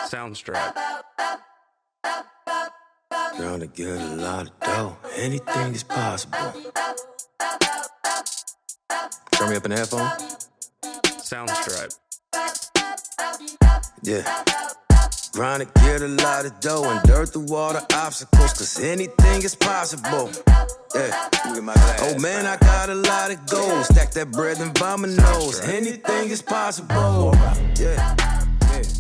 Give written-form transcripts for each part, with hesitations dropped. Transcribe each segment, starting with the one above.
Soundstripe. Trying to get a lot of dough. Anything is possible. Turn me up in the headphone. Soundstripe. Yeah. Trying to get a lot of dough and dirt through all the obstacles, cause anything is possible. Yeah. Oh man, I got a lot of goals. Stack that bread and by my nose. Anything is possible. Yeah.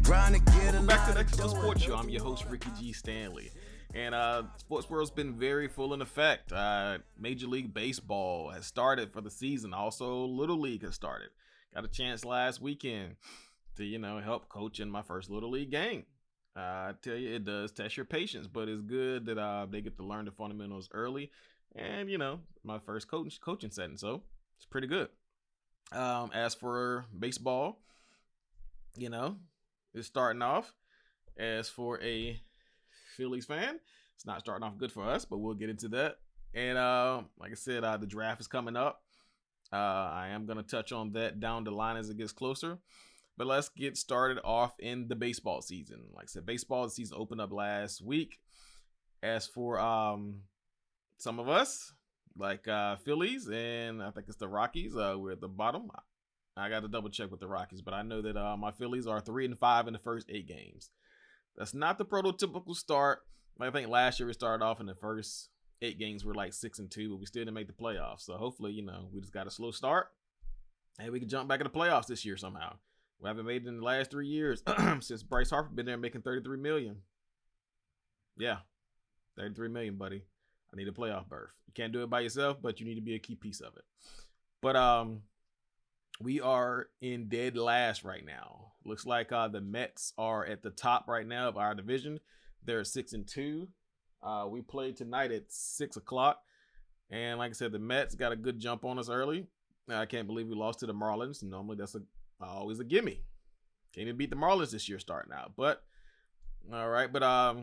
Trying to get a Back to lot the of XandO dough. Sports Show. I'm your host, Ricky G. Stanley. And sports world's been very full in effect. Major League Baseball has started for the season. Also, Little League has started. Got a chance last weekend to, help coach in my first Little League game. I tell you, it does test your patience, but it's good that they get to learn the fundamentals early. And, my first coaching setting, so it's pretty good. As for baseball, it's starting off. As for a Phillies fan, it's not starting off good for us, but we'll get into that. And like I said, the draft is coming up. I am going to touch on that down the line as it gets closer. But let's get started off in the baseball season. Like I said, baseball season opened up last week. As for some of us, like Phillies, and I think it's the Rockies, we're at the bottom. I got to double check with the Rockies, but I know that my Phillies are 3-5 in the first 8 games. That's not the prototypical start. I think last year we started off in the first 8 games we're like 6-2, but we still didn't make the playoffs. So hopefully, we just got a slow start and we can jump back in the playoffs this year somehow. We haven't made it in the last 3 years since Bryce Harper been there making $33 million. Yeah, $33 million, buddy. I need a playoff berth. You can't do it by yourself, but you need to be a key piece of it. But we are in dead last right now. Looks like the Mets are at the top right now of our division. They're 6-2. We played tonight at 6:00, and like I said, the Mets got a good jump on us early. I can't believe we lost to the Marlins. Normally, that's always a gimme. Can't even beat the Marlins this year starting out. But all right, but I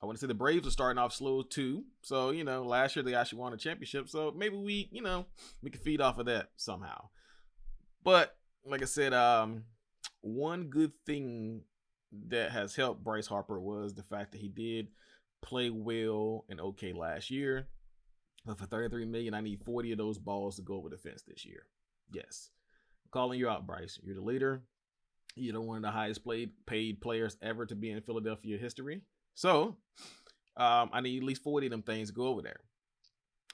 want to say the Braves are starting off slow too. So last year they actually won a championship. So maybe we can feed off of that somehow. But like I said, one good thing that has helped Bryce Harper was the fact that he did play well and okay last year. But for $33 million, I need 40 of those balls to go over the fence this year. Yes. I'm calling you out, Bryce. You're the leader. You're one of the highest paid players ever to be in Philadelphia history. So I need at least 40 of them things to go over there.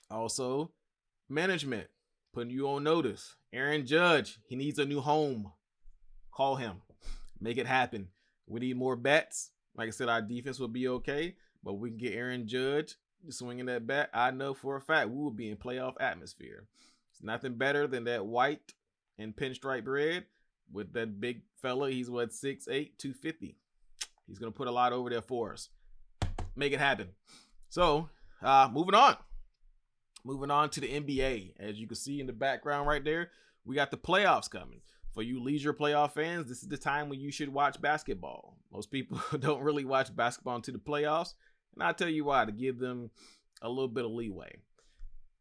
Also, management putting you on notice. Aaron Judge, he needs a new home. Call him. Make it happen. We need more bats. Like I said, our defense will be okay, but we can get Aaron Judge swinging that bat. I know for a fact we will be in playoff atmosphere. It's nothing better than that white and pinstripe red with that big fella. He's 6'8", 250. He's going to put a lot over there for us. Make it happen. So, moving on. Moving on to the NBA. As you can see in the background right there, we got the playoffs coming. For you leisure playoff fans, this is the time when you should watch basketball. Most people don't really watch basketball until the playoffs. And I'll tell you why, to give them a little bit of leeway.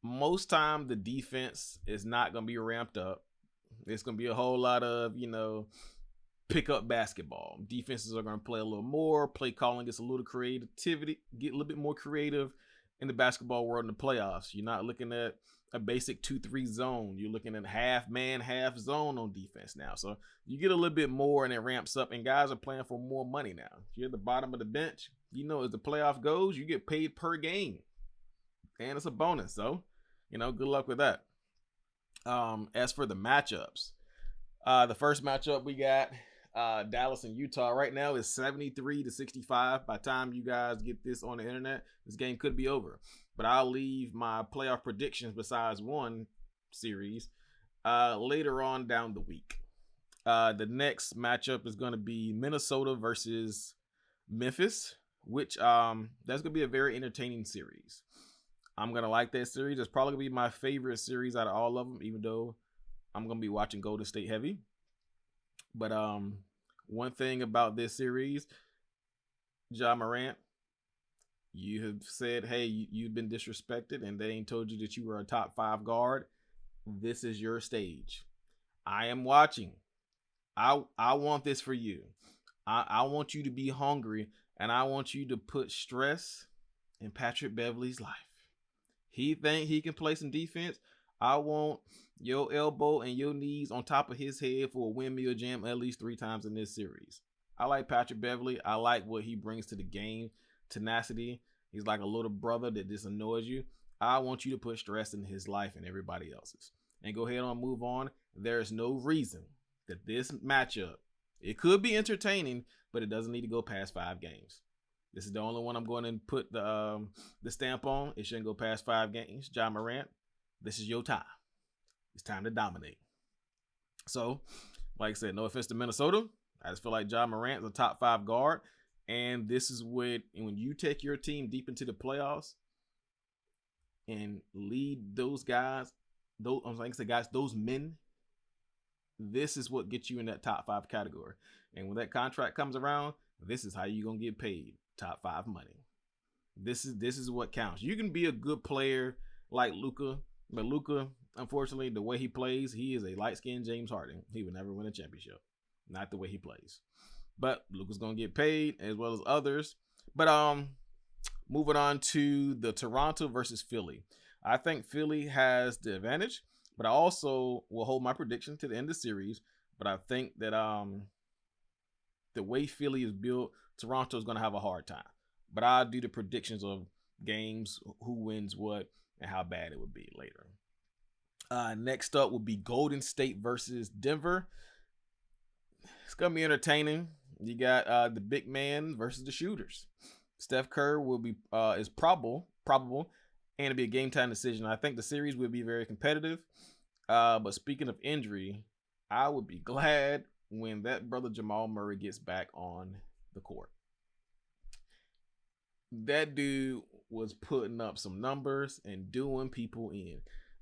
Most time, the defense is not going to be ramped up. It's going to be a whole lot of, pick up basketball. Defenses are going to play a little more. Play calling gets a little creativity, get a little bit more creative in the basketball world in the playoffs. You're not looking at a basic 2-3 zone. You're looking at half man, half zone on defense now. So you get a little bit more and it ramps up, and guys are playing for more money now. If you're at the bottom of the bench, as the playoff goes, you get paid per game. And it's a bonus. So, good luck with that. As for the matchups, the first matchup we got, Dallas and Utah right now is 73-65. By the time you guys get this on the internet, this game could be over. But I'll leave my playoff predictions besides one series later on down the week. The next matchup is going to be Minnesota versus Memphis, which that's going to be a very entertaining series. I'm going to like that series. It's probably going to be my favorite series out of all of them, even though I'm going to be watching Golden State heavy. But one thing about this series, Ja Morant, you have said, hey, you've been disrespected and they ain't told you that you were a top 5 guard. This is your stage. I am watching. I want this for you. I want you to be hungry, and I want you to put stress in Patrick Beverley's life. He think he can play some defense. I want your elbow and your knees on top of his head for a windmill jam at least 3 times in this series. I like Patrick Beverley. I like what he brings to the game. Tenacity. He's like a little brother that just annoys you. I want you to put stress in his life and everybody else's. And go ahead and move on. There is no reason that this matchup, it could be entertaining, but it doesn't need to go past 5 games. This is the only one I'm going to put the stamp on. It shouldn't go past 5 games. Ja Morant, this is your time. It's time to dominate. So, like I said, no offense to Minnesota. I just feel like Ja Morant is a top 5 guard. And this is when you take your team deep into the playoffs and lead those guys, those men, this is what gets you in that top 5 category. And when that contract comes around, this is how you're going to get paid top 5 money. This is what counts. You can be a good player like Luka, but Luka, unfortunately, the way he plays, he is a light-skinned James Harden. He would never win a championship. Not the way he plays. But Luka's going to get paid as well as others. But moving on to the Toronto versus Philly. I think Philly has the advantage, but I also will hold my prediction to the end of the series. But I think that the way Philly is built, Toronto is going to have a hard time. But I'll do the predictions of games, who wins what, and how bad it would be later. Next up would be Golden State versus Denver. It's going to be entertaining. You got the big man versus the shooters. Steph Curry will be is probable, and it'll be a game time decision. I think the series will be very competitive. But speaking of injury, I would be glad when that brother Jamal Murray gets back on the court. That dude was putting up some numbers and doing people in.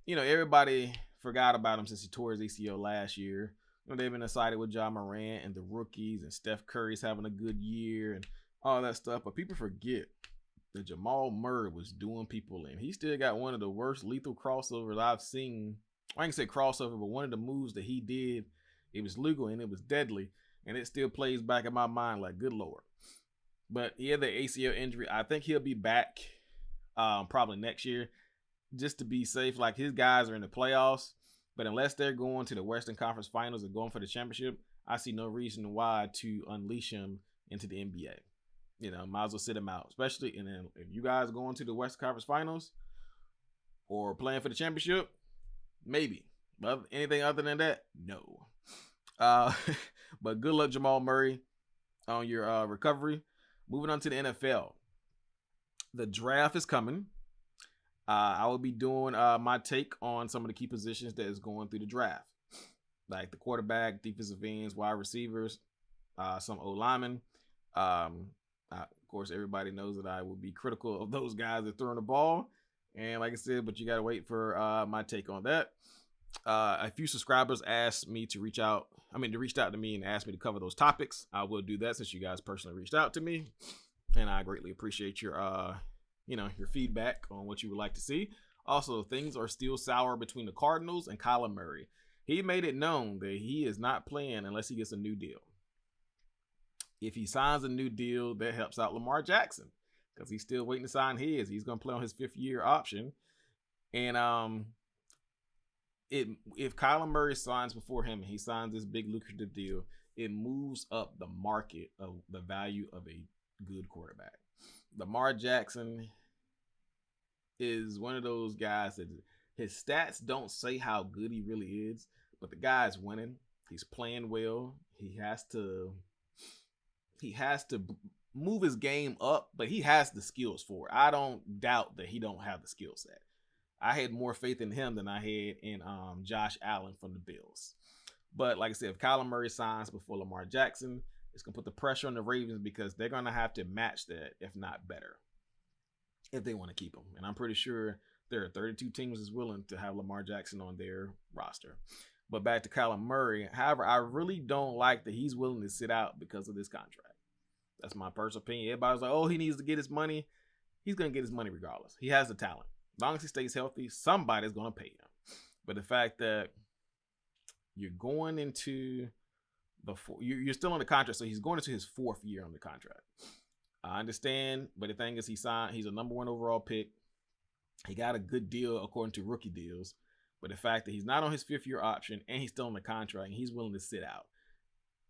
Everybody forgot about him since he tore his ACL last year. They've been excited with Ja Morant and the rookies and Steph Curry's having a good year and all that stuff. But people forget that Jamal Murray was doing people in. He still got one of the worst lethal crossovers I've seen. I can say crossover, but one of the moves that he did, it was legal and it was deadly. And it still plays back in my mind like, good Lord. But he had the ACL injury. I think he'll be back probably next year just to be safe. Like, his guys are in the playoffs. But unless they're going to the Western Conference Finals and going for the championship, I see no reason why to unleash him into the NBA. Might as well sit him out. Especially, and then if you guys going to the Western Conference Finals or playing for the championship, maybe. But anything other than that, no. But good luck, Jamal Murray, on your recovery. Moving on to the NFL. The draft is coming. I will be doing my take on some of the key positions that is going through the draft, like the quarterback, defensive ends, wide receivers, some O-linemen. Of course, everybody knows that I will be critical of those guys that throwing the ball. And like I said, but you got to wait for my take on that. A few subscribers asked me to reach out to me and asked me to cover those topics. I will do that since you guys personally reached out to me. And I greatly appreciate your your feedback on what you would like to see. Also, things are still sour between the Cardinals and Kyler Murray. He made it known that he is not playing unless he gets a new deal. If he signs a new deal, that helps out Lamar Jackson because he's still waiting to sign his. He's going to play on his 5th-year option. And if Kyler Murray signs before him and he signs this big lucrative deal, it moves up the market of the value of a good quarterback. Lamar Jackson is one of those guys that his stats don't say how good he really is, but the guy's winning. He's playing well. He has to move his game up, but he has the skills for it. I don't doubt that he don't have the skill set. I had more faith in him than I had in Josh Allen from the Bills. But like I said, if Kyler Murray signs before Lamar Jackson, it's going to put the pressure on the Ravens because they're going to have to match that, if not better, if they want to keep him. And I'm pretty sure there are 32 teams that's willing to have Lamar Jackson on their roster. But back to Kyler Murray. However, I really don't like that he's willing to sit out because of this contract. That's my personal opinion. Everybody's like, oh, he needs to get his money. He's going to get his money regardless. He has the talent. As long as he stays healthy, somebody's going to pay him. But the fact that you're going into You're still on the contract, so he's going into his 4th year on the contract. I understand, but the thing is, he's a number 1 overall pick. He got a good deal according to rookie deals, but the fact that he's not on his 5th year option and he's still on the contract and he's willing to sit out.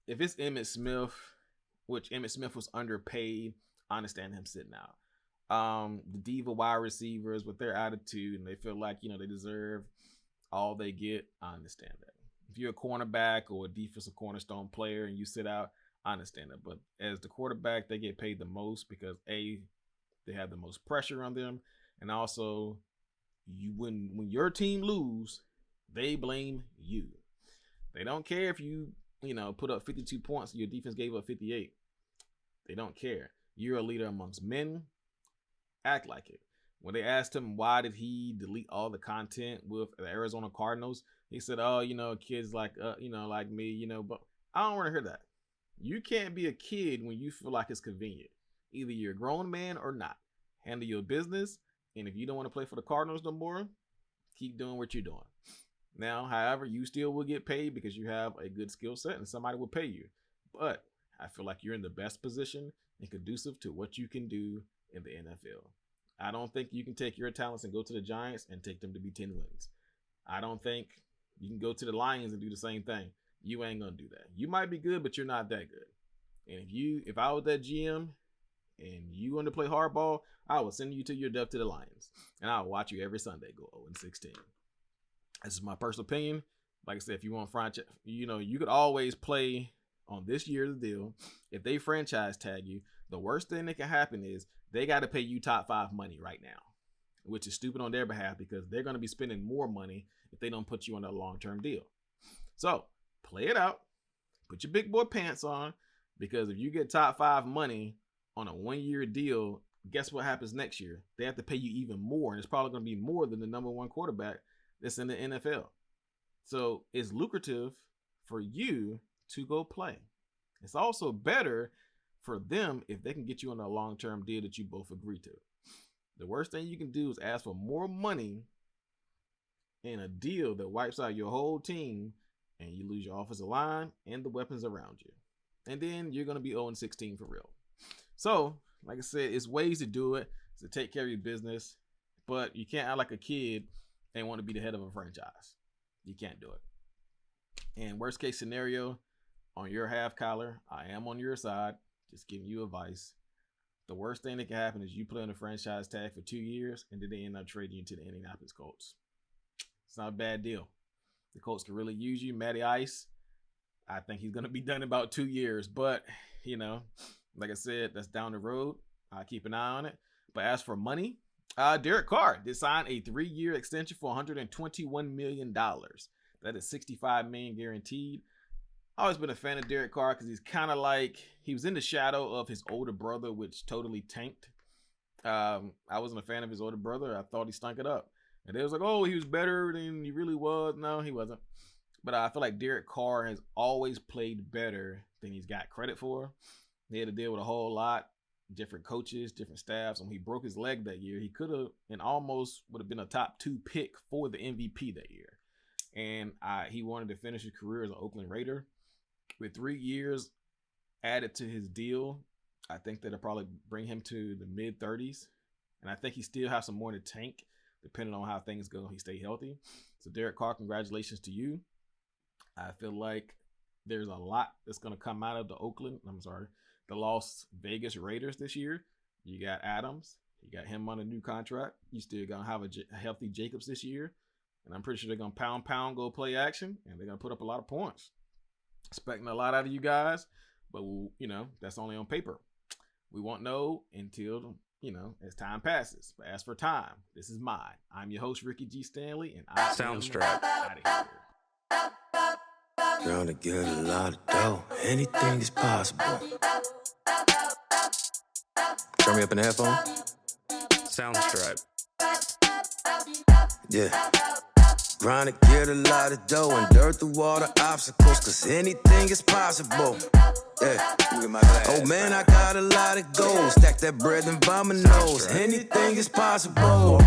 If it's Emmitt Smith, which Emmitt Smith was underpaid, I understand him sitting out. The diva wide receivers with their attitude and they feel like, they deserve all they get, I understand that. If you're a cornerback or a defensive cornerstone player and you sit out, I understand that. But as the quarterback, they get paid the most because they have the most pressure on them. And also, when your team lose, they blame you. They don't care if you put up 52 points and your defense gave up 58. They don't care. You're a leader amongst men. Act like it. When they asked him why did he delete all the content with the Arizona Cardinals, he said, kids like like me, but I don't want to hear that. You can't be a kid when you feel like it's convenient. Either you're a grown man or not. Handle your business. And if you don't want to play for the Cardinals no more, keep doing what you're doing. Now, however, you still will get paid because you have a good skill set and somebody will pay you. But I feel like you're in the best position and conducive to what you can do in the NFL. I don't think you can take your talents and go to the Giants and take them to be 10 wins. I don't think you can go to the Lions and do the same thing. You ain't going to do that. You might be good, but you're not that good. And if I was that GM and you want to play hardball, I would send you to your death to the Lions. And I would watch you every Sunday go 0-16. This is my personal opinion. Like I said, if you want franchise, you could always play on this year's deal. If they franchise tag you, the worst thing that can happen is they got to pay you top 5 money right now, which is stupid on their behalf because they're going to be spending more money if they don't put you on a long-term deal. So play it out. Put your big boy pants on, because if you get top 5 money on a 1-year deal, guess what happens next year? They have to pay you even more, and it's probably going to be more than the number 1 quarterback that's in the NFL. So it's lucrative for you to go play. It's also better for them if they can get you on a long-term deal that you both agree to. The worst thing you can do is ask for more money in a deal that wipes out your whole team and you lose your offensive line and the weapons around you. And then you're going to be 0-16 for real. So, like I said, it's ways to do it, to take care of your business, but you can't act like a kid and want to be the head of a franchise. You can't do it. And worst case scenario, on your half, Kyler, I am on your side, just giving you advice. The worst thing that can happen is you play on a franchise tag for 2 years and then they end up trading you to the Indianapolis Colts. It's not a bad deal. The Colts can really use you. Matty Ice, I think he's going to be done in about 2 years. But, like I said, that's down the road. I'll keep an eye on it. But as for money, Derek Carr did sign a 3-year extension for $121 million. That is $65 million guaranteed. I've always been a fan of Derek Carr because he's kind of like, he was in the shadow of his older brother, which totally tanked. I wasn't a fan of his older brother. I thought he stunk it up. And they was like, oh, he was better than he really was. No, he wasn't. But I feel like Derek Carr has always played better than he's got credit for. He had to deal with a whole lot, different coaches, different staffs. When he broke his leg that year, he could have and almost would have been a top 2 pick for the MVP that year. And he wanted to finish his career as an Oakland Raider. With 3 years added to his deal, I think that'll probably bring him to the mid-30s. And I think he still has some more to tank, depending on how things go. He stay healthy. So Derek Carr, congratulations to you. I feel like there's a lot that's going to come out of the Las Vegas Raiders this year. You got Adams. You got him on a new contract. You still going to have a healthy Jacobs this year. And I'm pretty sure they're going to pound, go play action. And they're going to put up a lot of points. Expecting a lot out of you guys. But, that's only on paper. We won't know until, as time passes. But as for time, this is mine. I'm your host, Ricky G. Stanley. And I Soundstripe. Out of here. Trying to get a lot of dough. Anything is possible. Turn me up in the headphone. Soundstripe. Yeah. Trying to get a lot of dough and dirt through all the obstacles, cause anything is possible. Yeah. Oh man, I got a lot of gold. Stack that bread and vomit nose. Anything is possible.